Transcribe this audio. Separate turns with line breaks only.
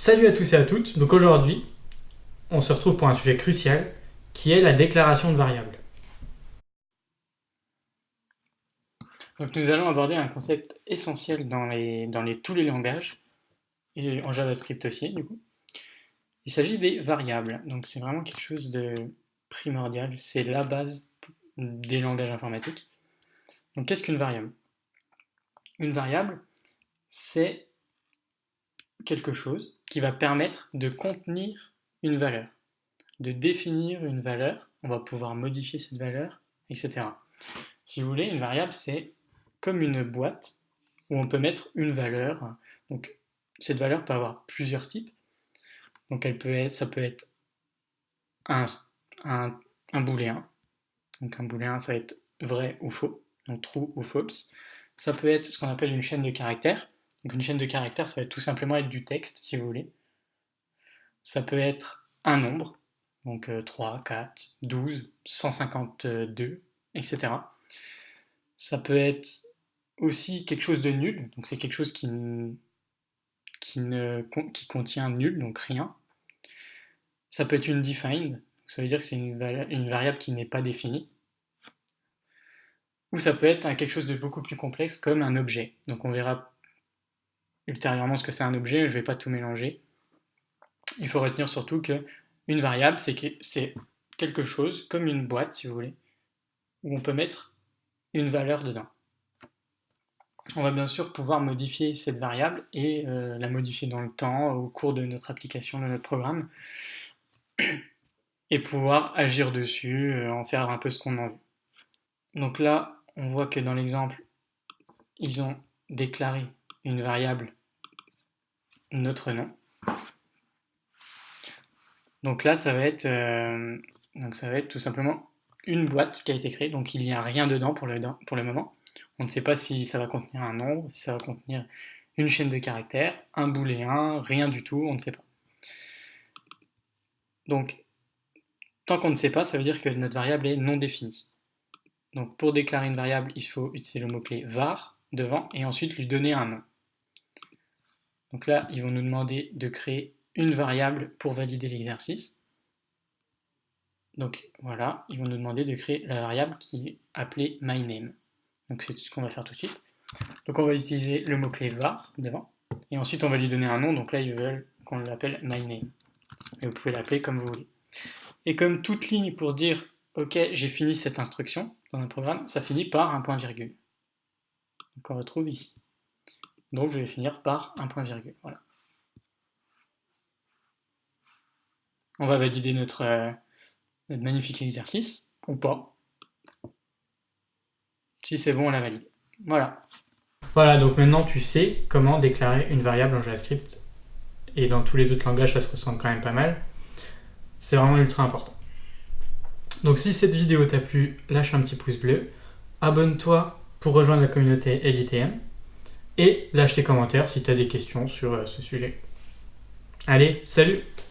Salut à tous et à toutes, donc aujourd'hui on se retrouve pour un sujet crucial qui est la déclaration de variables. Donc nous allons aborder un concept essentiel dans tous les langages, et en JavaScript aussi du coup. Il s'agit des variables, donc c'est vraiment quelque chose de primordial, c'est la base des langages informatiques. Donc qu'est-ce qu'une variable? Une variable, c'est quelque chose qui va permettre de contenir une valeur, de définir une valeur, on va pouvoir modifier cette valeur, etc. Si vous voulez, une variable, c'est comme une boîte où on peut mettre une valeur. Donc, cette valeur peut avoir plusieurs types. Donc, ça peut être un, un booléen. Donc, un booléen, ça va être vrai ou faux, donc true ou false. Ça peut être ce qu'on appelle une chaîne de caractères. Donc, une chaîne de caractères, ça va tout simplement être du texte, si vous voulez. Ça peut être un nombre, donc 3, 4, 12, 152, etc. Ça peut être aussi quelque chose de nul, donc c'est quelque chose qui contient nul, donc rien. Ça peut être une defined, ça veut dire que c'est une variable qui n'est pas définie. Ou ça peut être quelque chose de beaucoup plus complexe comme un objet. Donc on verra ultérieurement ce que c'est un objet, je ne vais pas tout mélanger. Il faut retenir surtout que une variable, c'est quelque chose comme une boîte, si vous voulez, où on peut mettre une valeur dedans. On va bien sûr pouvoir modifier cette variable et la modifier dans le temps, au cours de notre application, de notre programme, et pouvoir agir dessus, en faire un peu ce qu'on en veut. Donc là, on voit que dans l'exemple, ils ont déclaré une variable notre nom. Donc là, ça va être tout simplement une boîte qui a été créée, donc il n'y a rien dedans pour le moment. On ne sait pas si ça va contenir un nombre, si ça va contenir une chaîne de caractères, un booléen, rien du tout, on ne sait pas. Donc, tant qu'on ne sait pas, ça veut dire que notre variable est non définie. Donc, pour déclarer une variable, il faut utiliser le mot-clé var devant et ensuite lui donner un nom. Donc là, ils vont nous demander de créer une variable pour valider l'exercice. Donc voilà, ils vont nous demander de créer la variable qui est appelée myName. Donc c'est ce qu'on va faire tout de suite. Donc on va utiliser le mot-clé var devant, et ensuite on va lui donner un nom, donc là ils veulent qu'on l'appelle myName. Et vous pouvez l'appeler comme vous voulez. Et comme toute ligne pour dire ok j'ai fini cette instruction dans notre programme, ça finit par un point virgule. Donc on retrouve ici. Donc je vais finir par un point virgule. Voilà. On va valider notre magnifique exercice, ou pas. Si c'est bon, on la valide. Voilà. Voilà, donc maintenant tu sais comment déclarer une variable en JavaScript. Et dans tous les autres langages, ça se ressemble quand même pas mal. C'est vraiment ultra important. Donc si cette vidéo t'a plu, lâche un petit pouce bleu. Abonne-toi pour rejoindre la communauté LITM. Et lâche tes commentaires si tu as des questions sur ce sujet. Allez, salut!